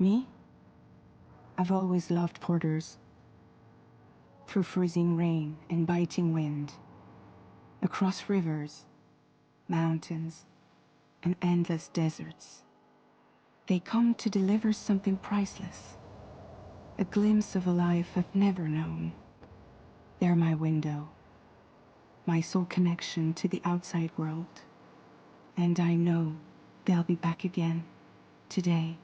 Me? I've always loved porters. Through freezing rain and biting wind, across rivers, mountains, and endless deserts, they come to deliver something priceless, a glimpse of a life I've never known. They're my window, my sole connection to the outside world, and I know they'll be back again today.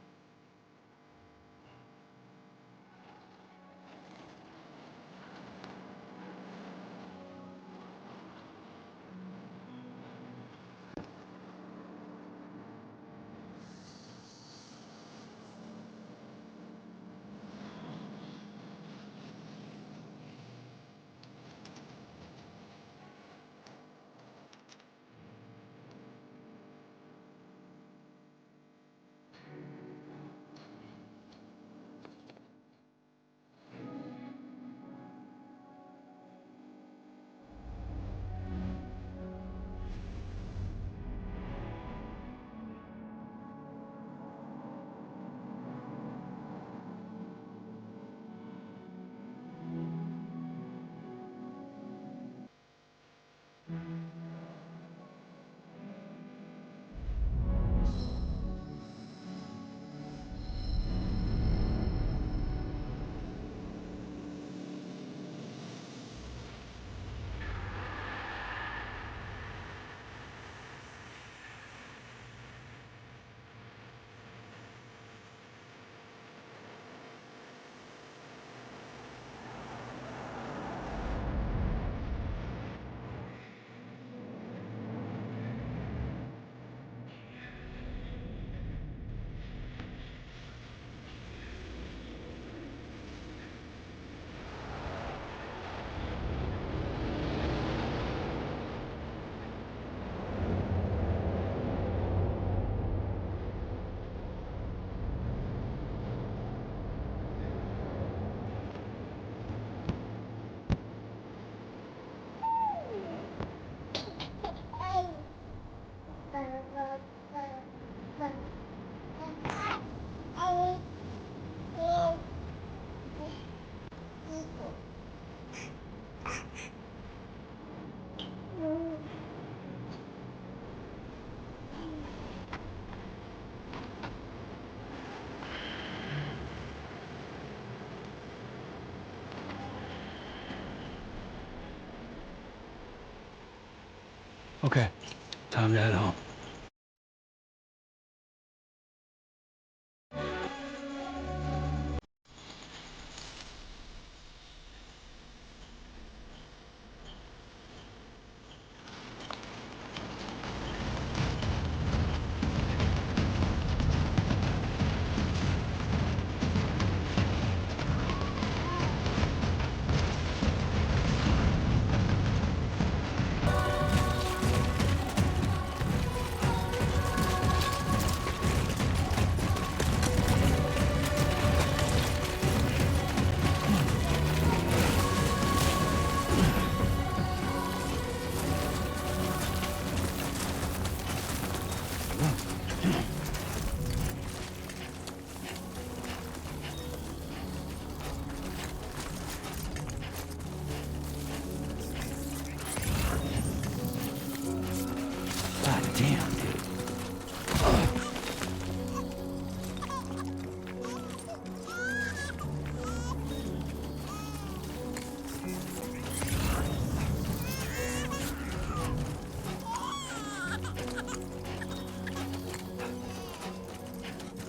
Okay, time to head home. God damn, dude.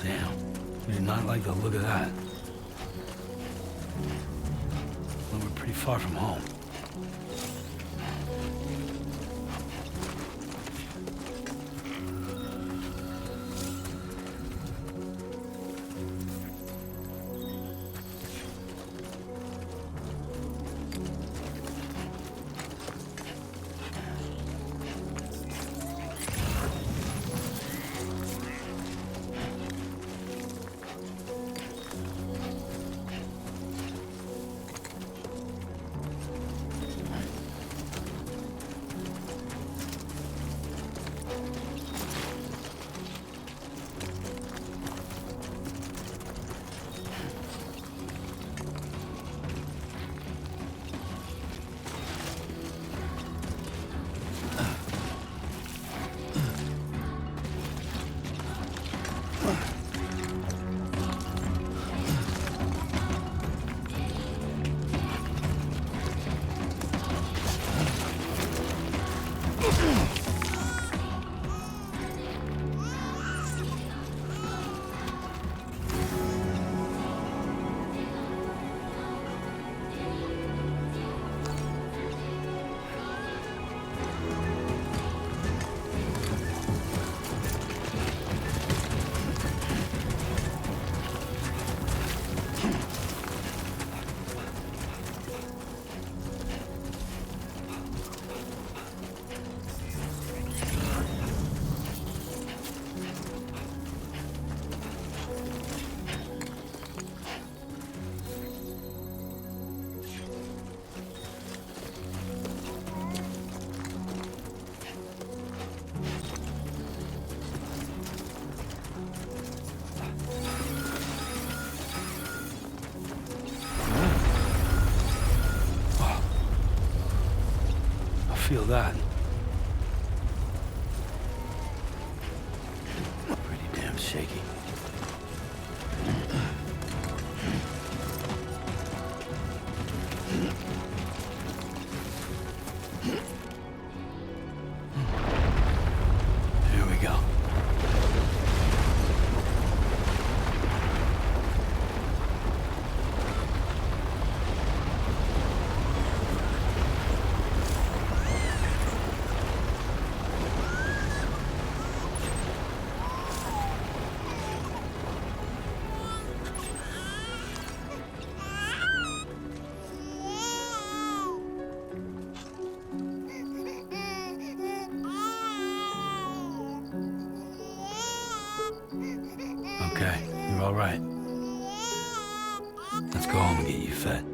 Damn, I did not like the look of that. Well, we're pretty far from home. that. Pretty damn shaky. Here we go. Okay, you're all right. Let's go home and get you fed.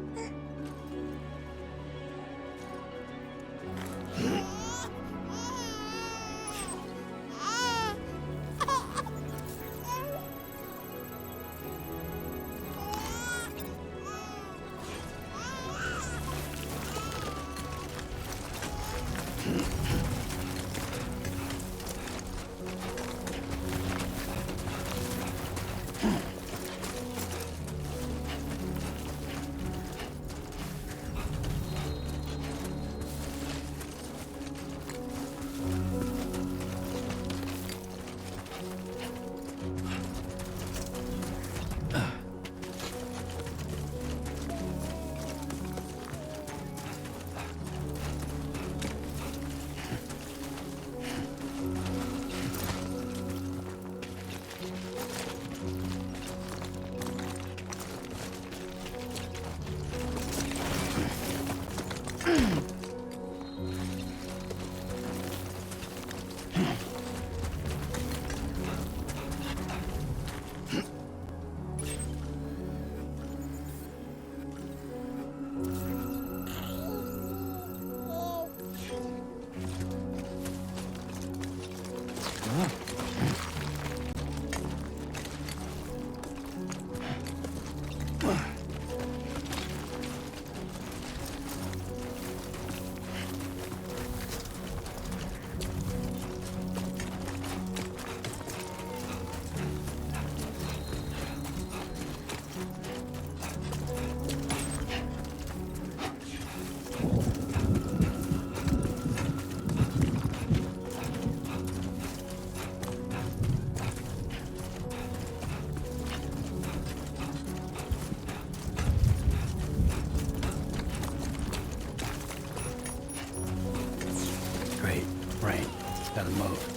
Gotta move.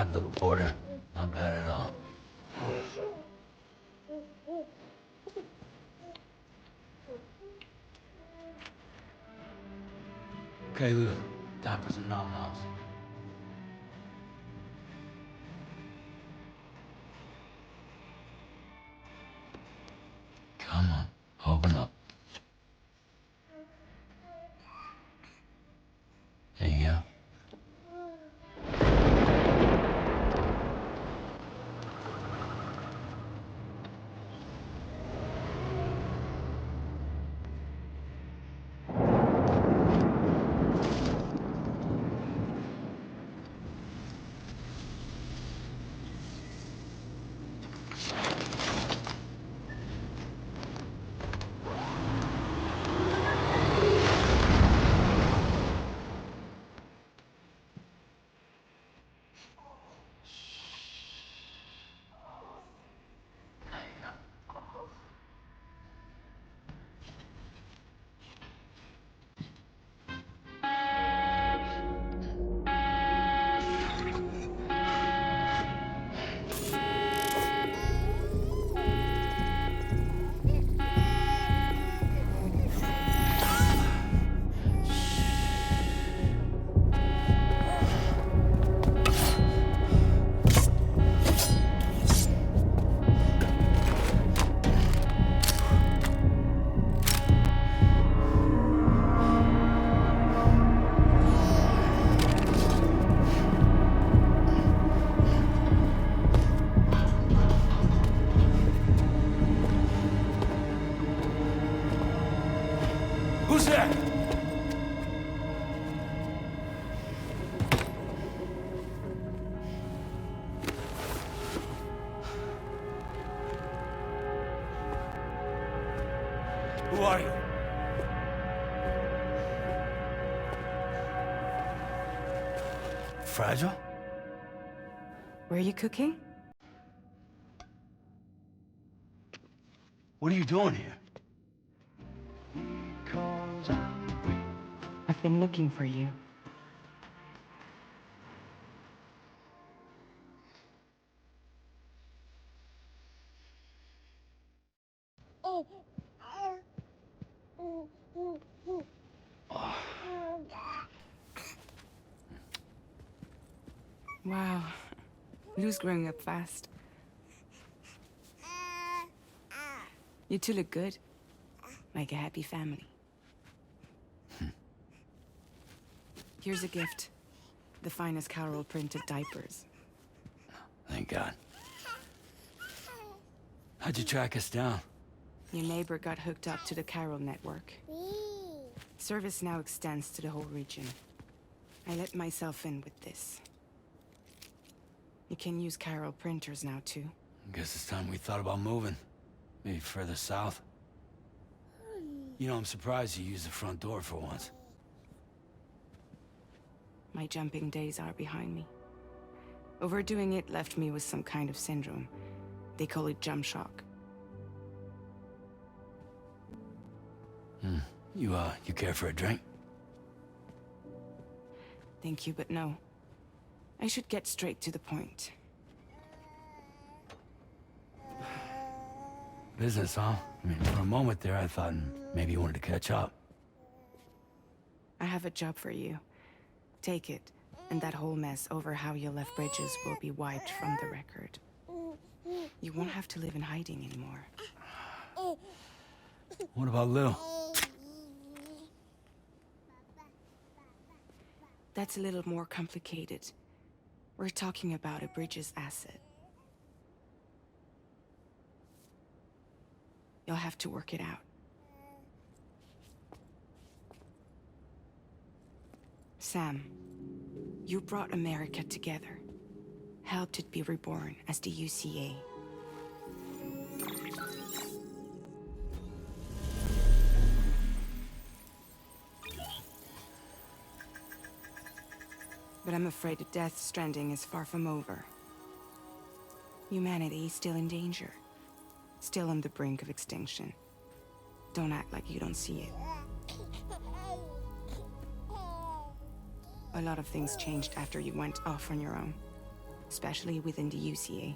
bad, little porter. Not bad at all. Okay, Lou. Diapers and nom-noms. Come on, open up. There you go. Who's there? Who are you? Fragile? Were you cooking? What are you doing here? I've been looking for you. Wow, Lou's growing up fast. You two look good, like a happy family. Here's a gift. The finest Carol printed diapers. Thank God. How'd you track us down? Your neighbor got hooked up to the Carol network. Service now extends to the whole region. I let myself in with this. You can use Carol printers now too. Guess it's time we thought about moving. Maybe further south. You know, I'm surprised you used the front door for once. My jumping days are behind me. Overdoing it left me with some kind of syndrome. They call it jump shock. You care for a drink? Thank you, but no. I should get straight to the point. Business, huh? I mean, for a moment there, I thought maybe you wanted to catch up. I have a job for you. Take it, and that whole mess over how you left bridges will be wiped from the record. You won't have to live in hiding anymore. What about Lil? That's a little more complicated. We're talking about a Bridges asset. You'll have to work it out. Sam, you brought America together. Helped it be reborn as the UCA. But I'm afraid that Death Stranding is far from over. Humanity is still in danger. Still on the brink of extinction. Don't act like you don't see it. A lot of things changed after you went off on your own. especially within the UCA.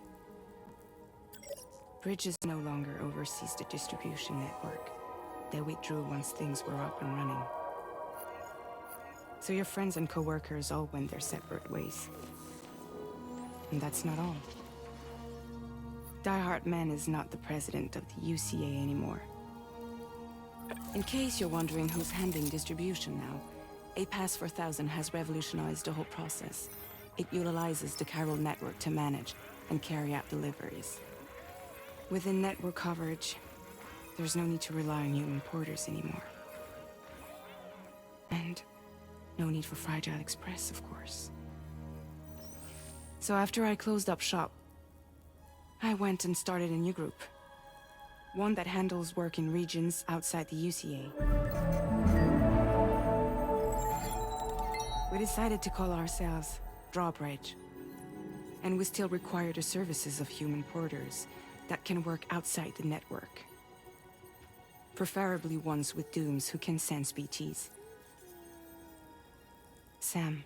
Bridges no longer oversees the distribution network. They withdrew once things were up and running. So your friends and co-workers all went their separate ways. And that's not all. Die Hard Man is not the president of the UCA anymore. In case you're wondering who's handling distribution now, A Pass 4000 has revolutionized the whole process. It utilizes the chiral network to manage and carry out deliveries. Within network coverage, there's no need to rely on human porters anymore. And no need for Fragile Express, of course. So after I closed up shop, I went and started a new group. One that handles work in regions outside the UCA. We decided to call ourselves Drawbridge. And we still require the services of human porters that can work outside the network. Preferably ones with dooms who can sense BTs. Sam,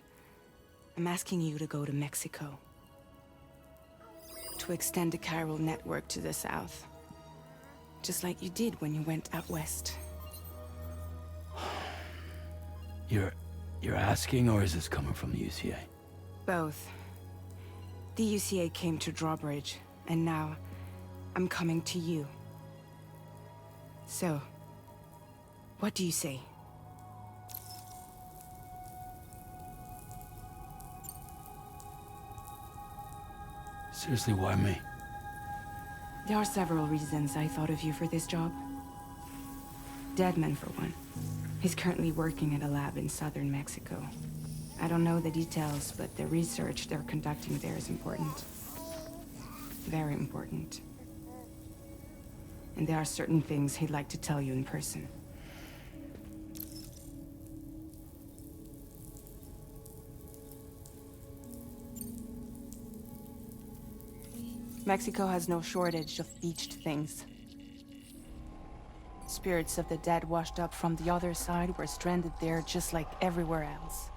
I'm asking you to go to Mexico. To extend the chiral network to the south. Just like you did when you went out west. You're asking, or is this coming from the UCA? Both. The UCA came to Drawbridge, and now I'm coming to you. So, what do you say? Seriously, why me? There are several reasons I thought of you for this job. Deadman, for one. He's currently working at a lab in southern Mexico. I don't know the details, but the research they're conducting there is important. Very important. And there are certain things he'd like to tell you in person. Mexico has no shortage of beached things. Spirits of the dead washed up from the other side were stranded there just like everywhere else.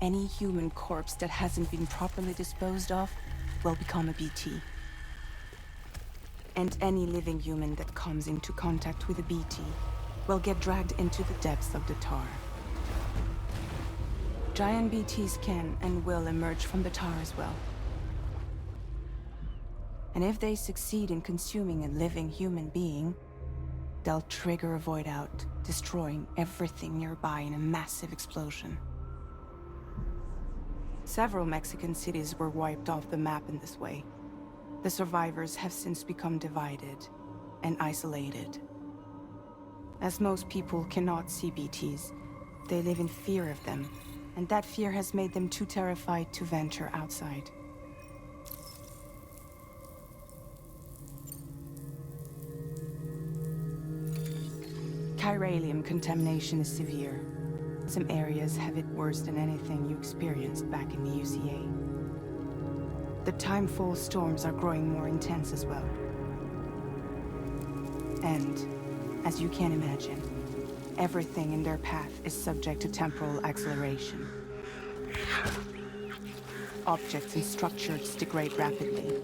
Any human corpse that hasn't been properly disposed of will become a BT. And any living human that comes into contact with a BT will get dragged into the depths of the tar. Giant BTs can and will emerge from the tar as well. And if they succeed in consuming a living human being, they'll trigger a void out, destroying everything nearby in a massive explosion. Several Mexican cities were wiped off the map in this way. The survivors have since become divided and isolated. As most people cannot see BTs, they live in fear of them, and that fear has made them too terrified to venture outside. Chiralium contamination is severe. Some areas have it worse than anything you experienced back in the UCA. The timefall storms are growing more intense as well. And, as you can imagine, everything in their path is subject to temporal acceleration. Objects and structures degrade rapidly,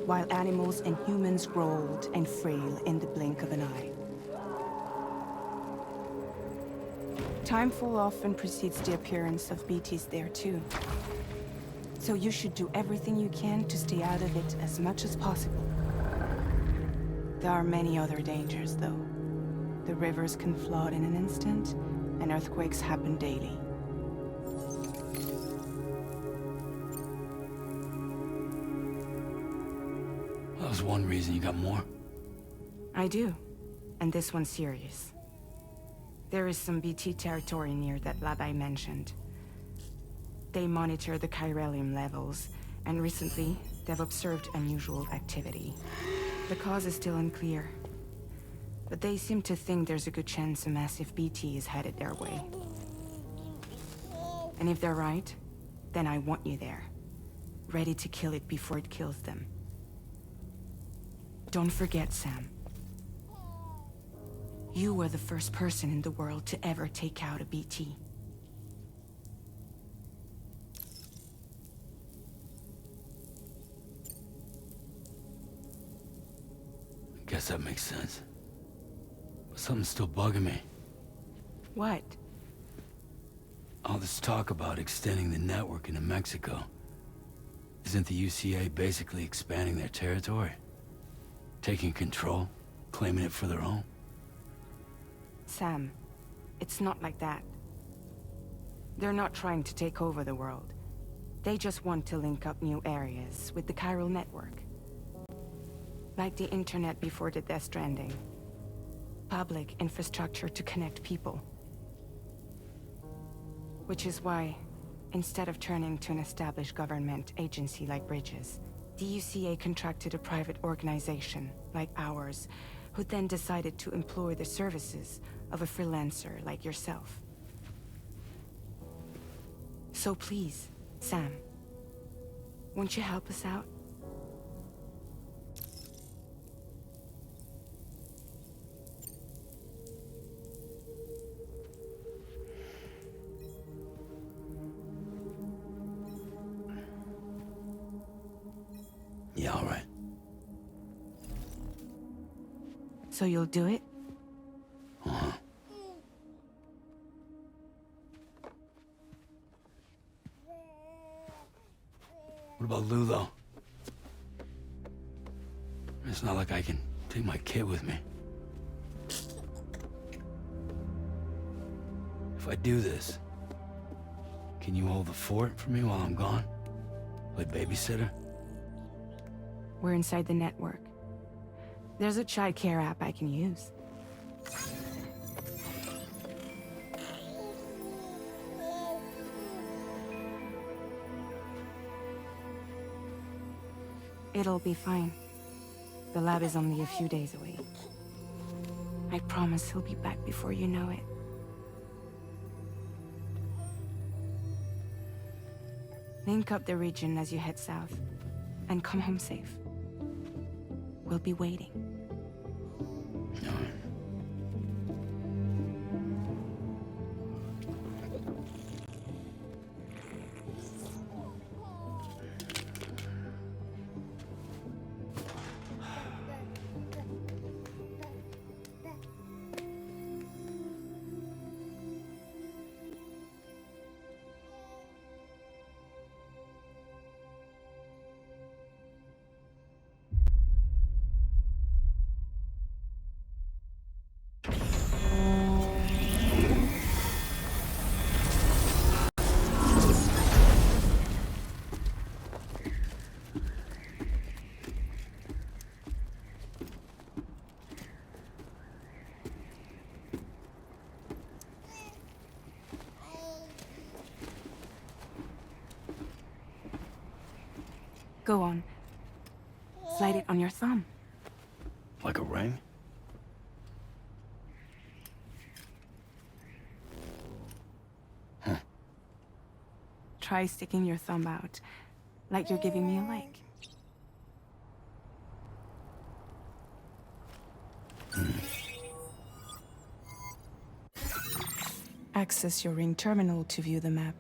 while animals and humans grow old and frail in the blink of an eye. Timefall often precedes the appearance of BTs there too. So you should do everything you can to stay out of it as much as possible. There are many other dangers though. The rivers can flood in an instant, and earthquakes happen daily. That was one reason. You got more? I do, and this one's serious. There is some BT territory near that lab I mentioned. They monitor the chiralium levels, and recently, they've observed unusual activity. The cause is still unclear, but they seem to think there's a good chance a massive BT is headed their way. And if they're right, then I want you there, ready to kill it before it kills them. Don't forget, Sam. You were the first person in the world to ever take out a BT. guess that makes sense. But something's still bugging me. What? All this talk about extending the network into Mexico. Isn't the UCA basically expanding their territory? Taking control, claiming it for their own? Sam, it's not like that. They're not trying to take over the world. They just want to link up new areas with the chiral network. Like the internet before the Death Stranding. Public infrastructure to connect people. Which is why, instead of turning to an established government agency like Bridges, the UCA contracted a private organization, like ours, who then decided to employ the services of a freelancer like yourself. So please, Sam, won't you help us out? Yeah, all right. So you'll do it? Uh-huh. What about Lou, though? It's not like I can take my kid with me. If I do this, can you hold the fort for me while I'm gone? Play babysitter? We're inside the network. There's a child care app I can use. It'll be fine. The lab is only a few days away. I promise he'll be back before you know it. Link up the region as you head south, and come home safe. We'll be waiting. All right. Go on. Slide it on your thumb. Like a ring? Huh. Try sticking your thumb out, like you're giving me a like. Access your ring terminal to view the map.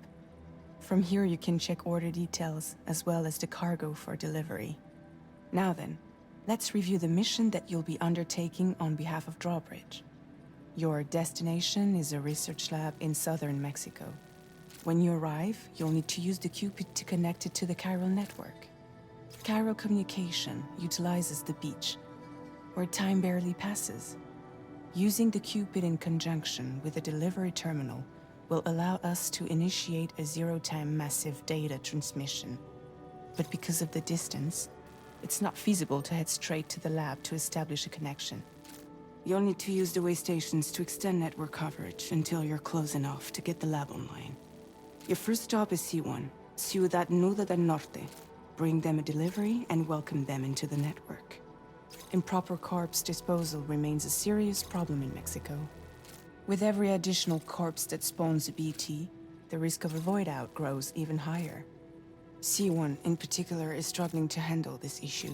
From here you can check order details, as well as the cargo for delivery. Now then, let's review the mission that you'll be undertaking on behalf of Drawbridge. Your destination is a research lab in southern Mexico. When you arrive, you'll need to use the Cupid to connect it to the chiral network. Chiral communication utilizes the beach, where time barely passes. Using the Cupid in conjunction with a delivery terminal will allow us to initiate a zero-time massive data transmission. But because of the distance, it's not feasible to head straight to the lab to establish a connection. You'll need to use the way stations to extend network coverage until you're close enough to get the lab online. Your first stop is C1, Ciudad Nuda del Norte. Bring them a delivery and welcome them into the network. Improper corpse disposal remains a serious problem in Mexico. With every additional corpse that spawns a BT, the risk of a void out grows even higher. C1 in particular is struggling to handle this issue.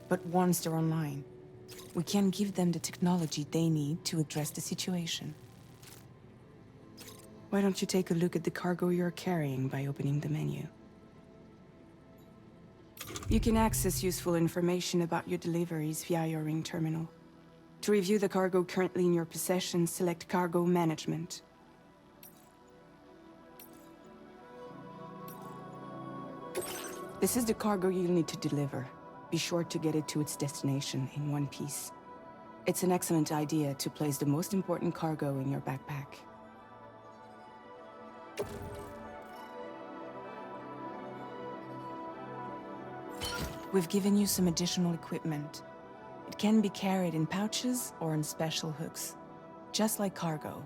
But once they're online, we can give them the technology they need to address the situation. Why don't you take a look at the cargo you're carrying by opening the menu? You can access useful information about your deliveries via your ring terminal. To review the cargo currently in your possession, select Cargo Management. This is the cargo you'll need to deliver. Be sure to get it to its destination in one piece. It's an excellent idea to place the most important cargo in your backpack. We've given you some additional equipment. It can be carried in pouches or in special hooks, just like cargo.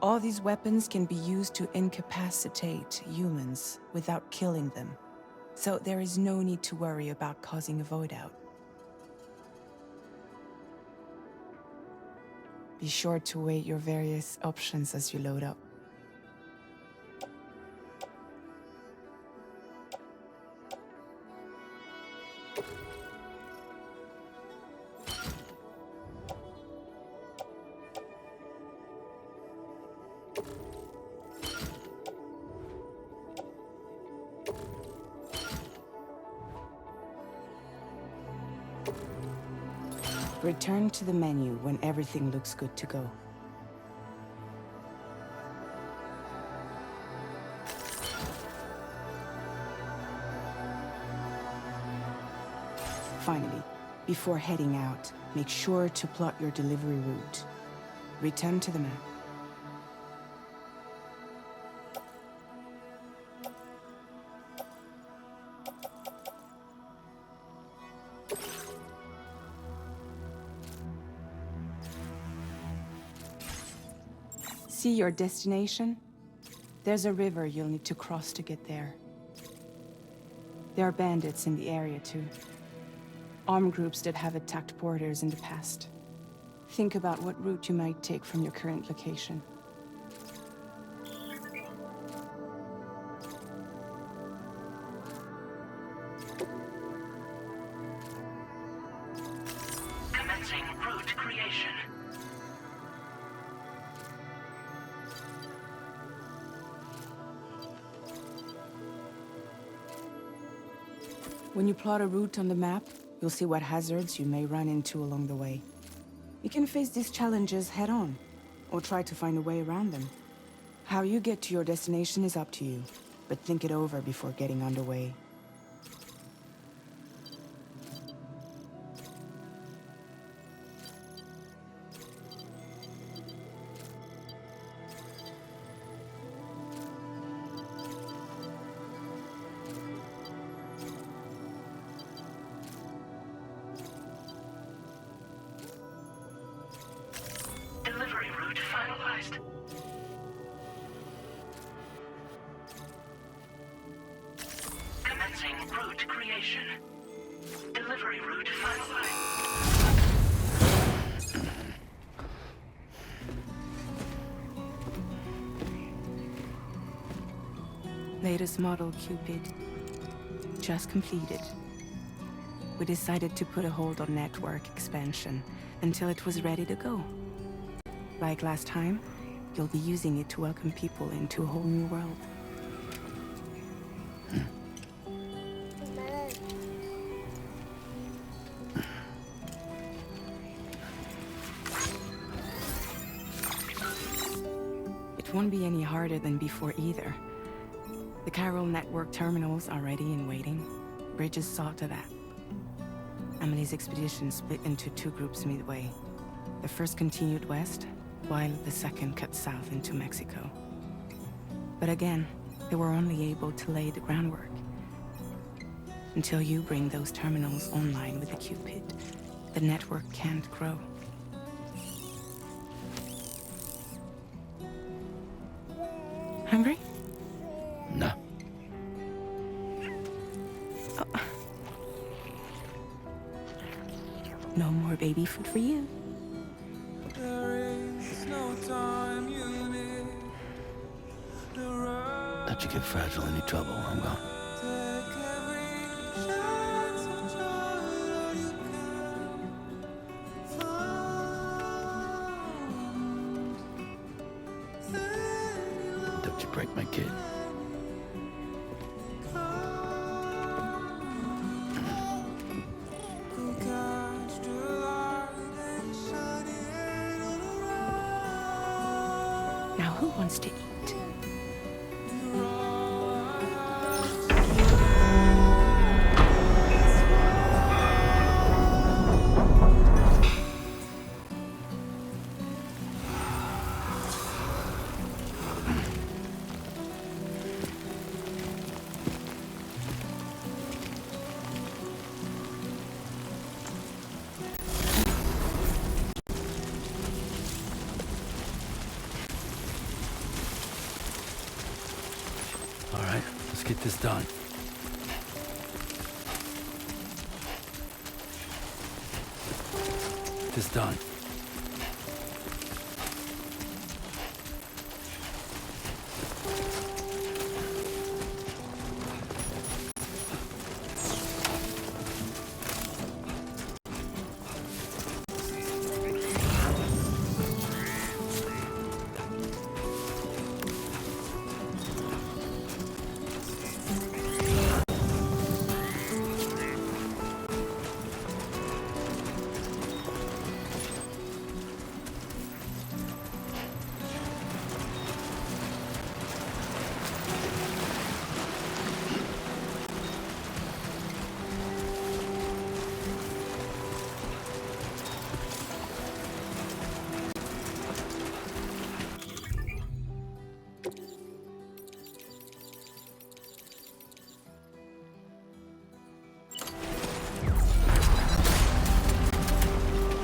All these weapons can be used to incapacitate humans without killing them, so there is no need to worry about causing a void out. Be sure to weigh your various options as you load up. Return to the menu when everything looks good to go. Finally, before heading out, make sure to plot your delivery route. Return to the map. See your destination? There's a river you'll need to cross to get there. There are bandits in the area too. Armed groups that have attacked porters in the past. Think about what route you might take from your current location. Commencing route creation. When you plot a route on the map, you'll see what hazards you may run into along the way. You can face these challenges head-on, or try to find a way around them. How you get to your destination is up to you, but think it over before getting underway. Delivery route finalized. Commencing route creation. Delivery route finalized. Latest model Cupid. Just completed. We decided to put a hold on network expansion until it was ready to go. Like last time, you'll be using it to welcome people into a whole new world. It won't be any harder than before either. The Carol network terminals are ready and waiting. Bridges saw to that. Emily's expedition split into two groups midway. The first continued west, while the second cut south into Mexico. But again, they were only able to lay the groundwork. Until you bring those terminals online with the Cupid, the network can't grow. Hungry? No. Oh. No more baby food for you. Let you get fragile any trouble while I'm gone. Don't you break my kid. Who wants to eat? All right, let's get this done. Get this done.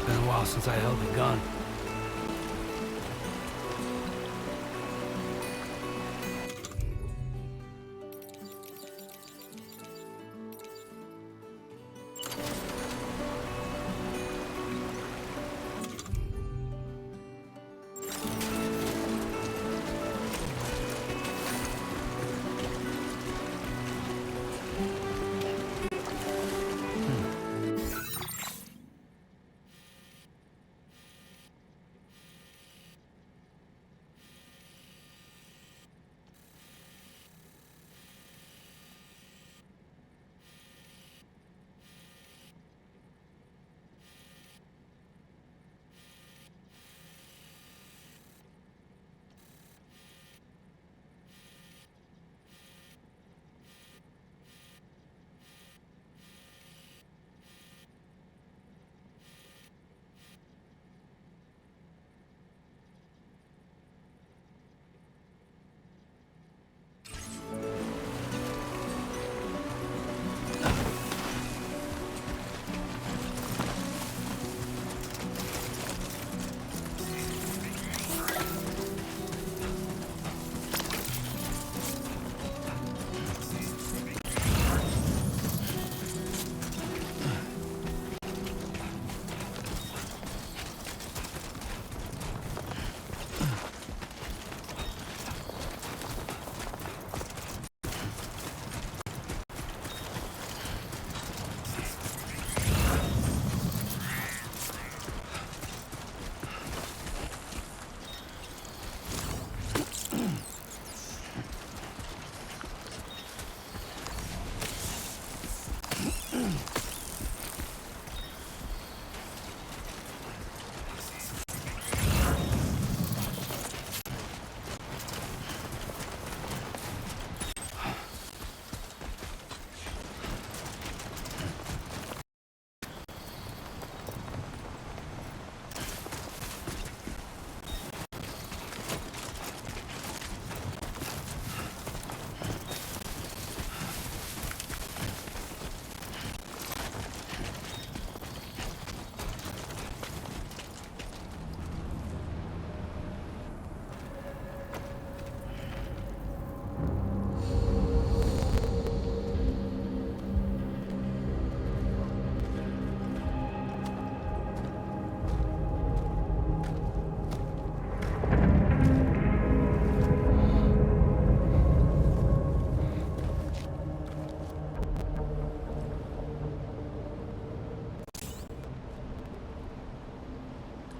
Been a while since I held a gun.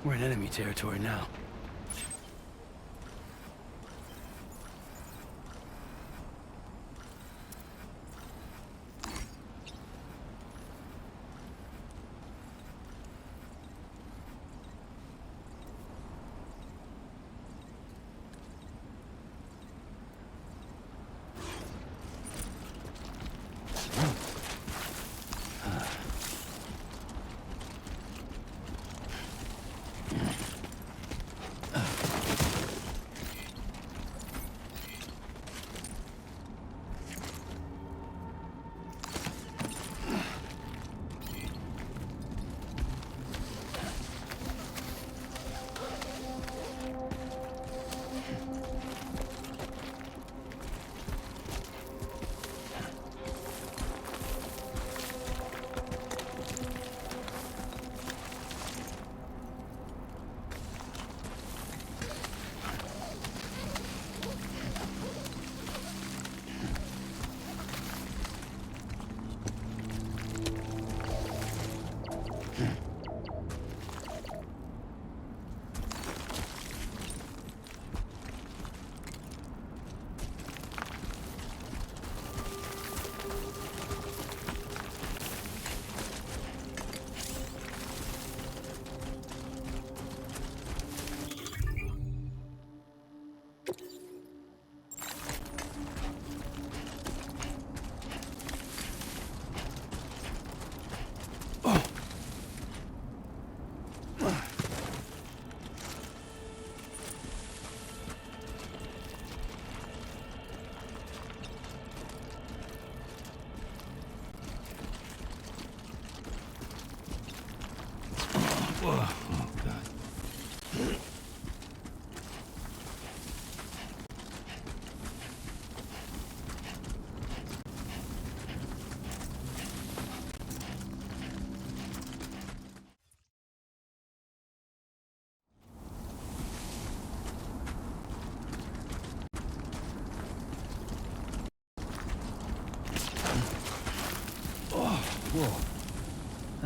We're in enemy territory now.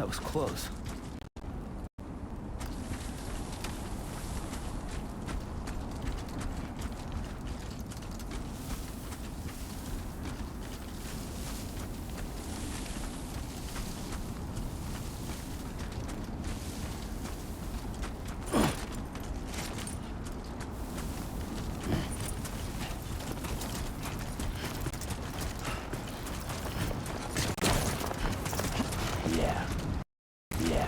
was close. Yeah.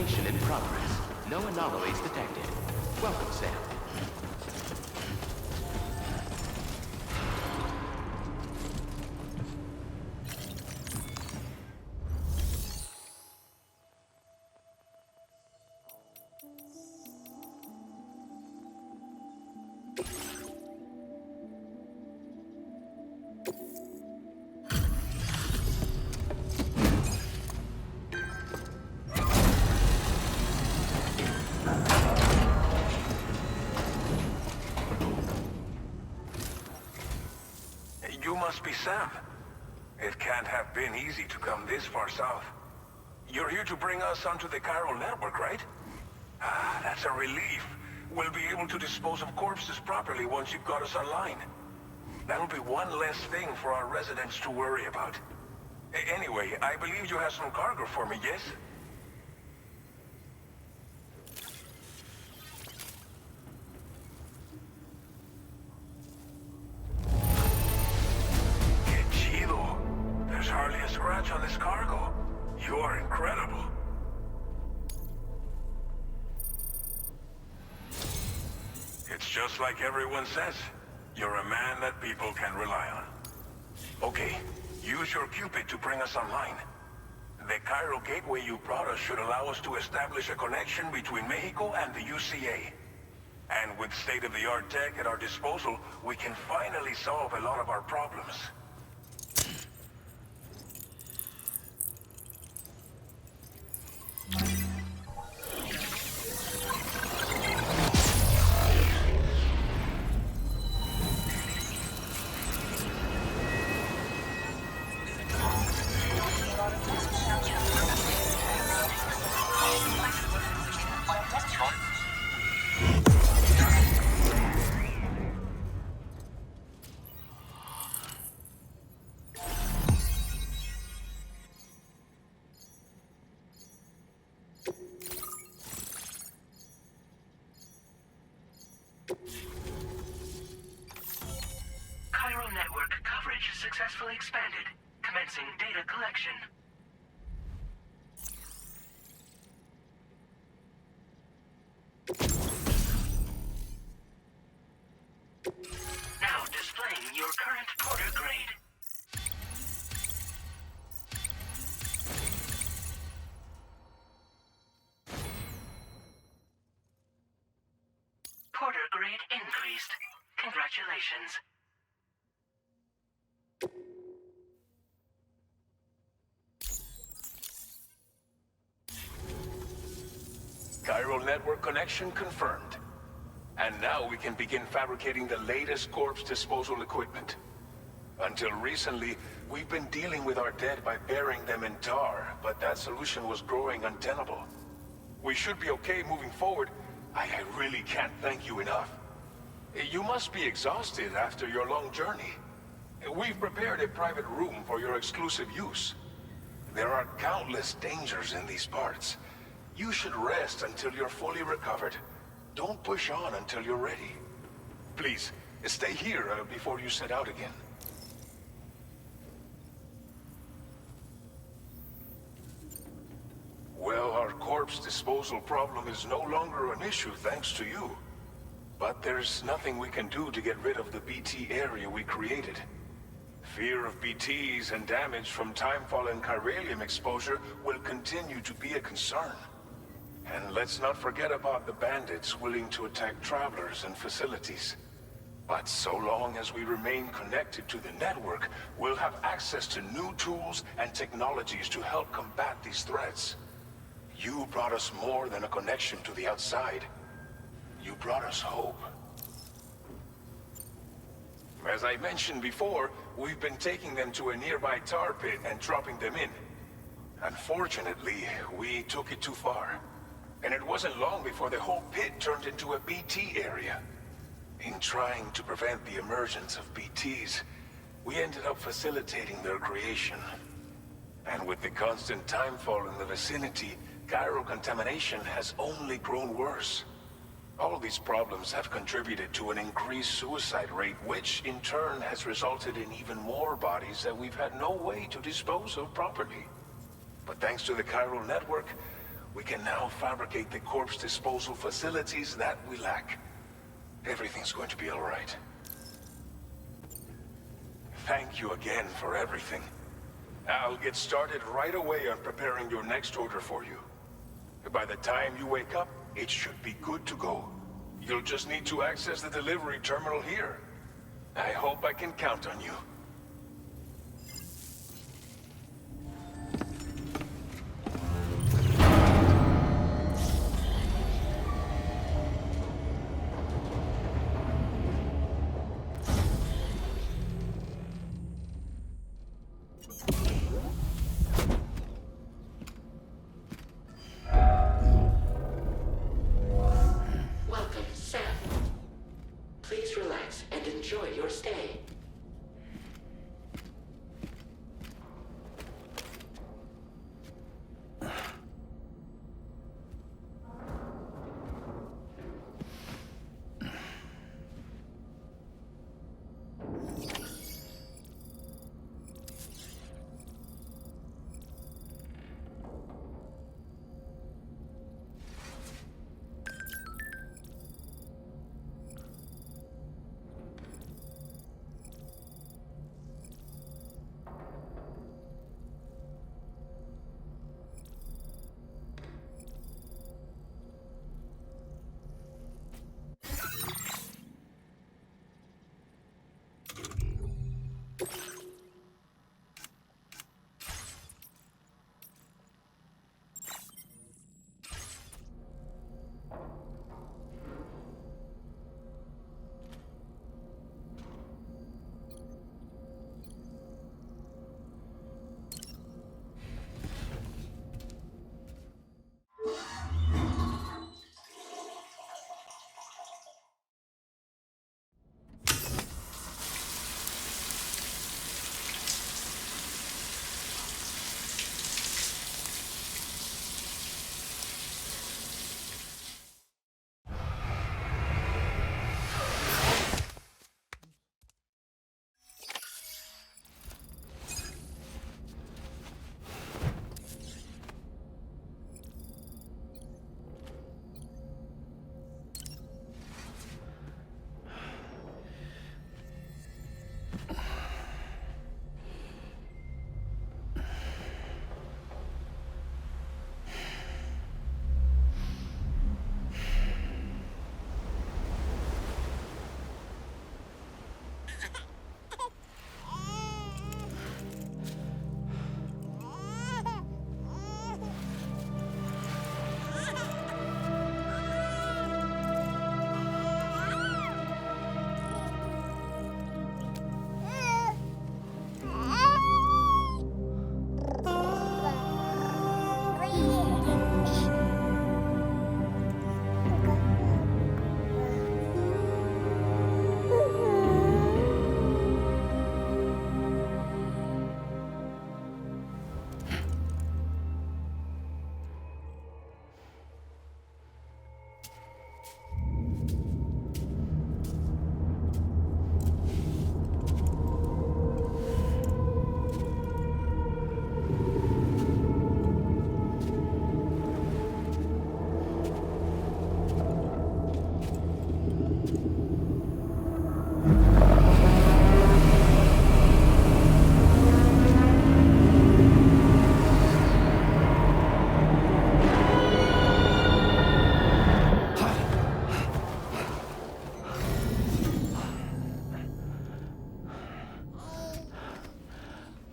Evaluation in progress. No anomalies detected. Welcome, Sam. You must be Sam. It can't have been easy to come this far south. You're here to bring us onto the chiral network, right? Ah, that's a relief. We'll be able to dispose of corpses properly once you've got us online. That'll be one less thing for our residents to worry about. Anyway, I believe you have some cargo for me, yes? There's hardly a scratch on this cargo. You're incredible. It's just like everyone says. You're a man that people can rely on. Okay, use your Cupid to bring us online. The chiral gateway you brought us should allow us to establish a connection between Mexico and the UCA. And with state-of-the-art tech at our disposal, we can finally solve a lot of our problems. Chiral network coverage successfully expanded. Commencing data collection. Now displaying your current Porter grade. Porter grade increased. Congratulations. Chiral network connection confirmed. And now we can begin fabricating the latest corpse disposal equipment. Until recently, we've been dealing with our dead by burying them in tar, but that solution was growing untenable. We should be okay moving forward. I really can't thank you enough. You must be exhausted after your long journey. We've prepared a private room for your exclusive use. There are countless dangers in these parts. You should rest until you're fully recovered. Don't push on until you're ready. Please, stay here before you set out again. Well, our corpse disposal problem is no longer an issue thanks to you. But there's nothing we can do to get rid of the BT area we created. Fear of BTs and damage from timefall and chiralium exposure will continue to be a concern. And let's not forget about the bandits willing to attack travelers and facilities. But so long as we remain connected to the network, we'll have access to new tools and technologies to help combat these threats. You brought us more than a connection to the outside. You brought us hope. As I mentioned before, we've been taking them to a nearby tar pit and dropping them in. Unfortunately, we took it too far. And it wasn't long before the whole pit turned into a BT area. In trying to prevent the emergence of BTs, we ended up facilitating their creation. And with the constant timefall in the vicinity, chiral contamination has only grown worse. All these problems have contributed to an increased suicide rate, which in turn has resulted in even more bodies that we've had no way to dispose of properly. But thanks to the chiral network, we can now fabricate the corpse disposal facilities that we lack. Everything's going to be all right. Thank you again for everything. I'll get started right away on preparing your next order for you. By the time you wake up, it should be good to go. You'll just need to access the delivery terminal here. I hope I can count on you.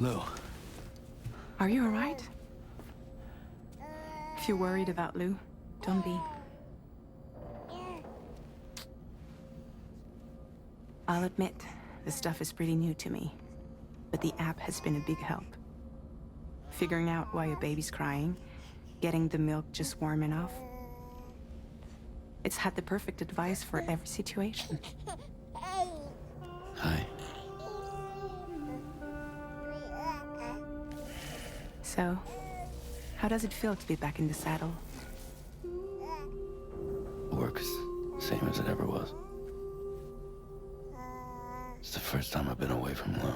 Lou. Are you alright? If you're worried about Lou, don't be. I'll admit, this stuff is pretty new to me, but the app has been a big help. Figuring out why a baby's crying, getting the milk just warm enough. It's had the perfect advice for every situation. Hi. So, how does it feel to be back in the saddle? Work's same as it ever was. It's the first time I've been away from Lou.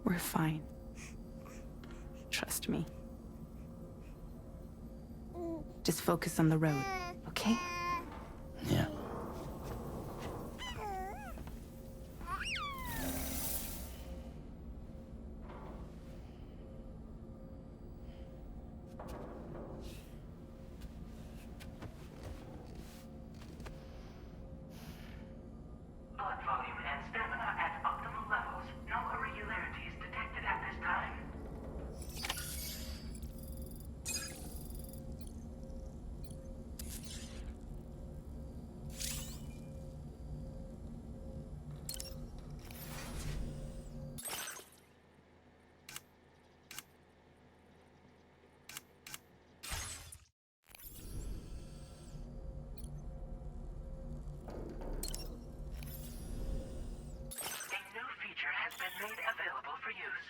We're fine. Trust me. Just focus on the road, okay? Yeah. Blood volume and stamina at optimal levels. No irregularities detected at this time. A new feature has been made available for use.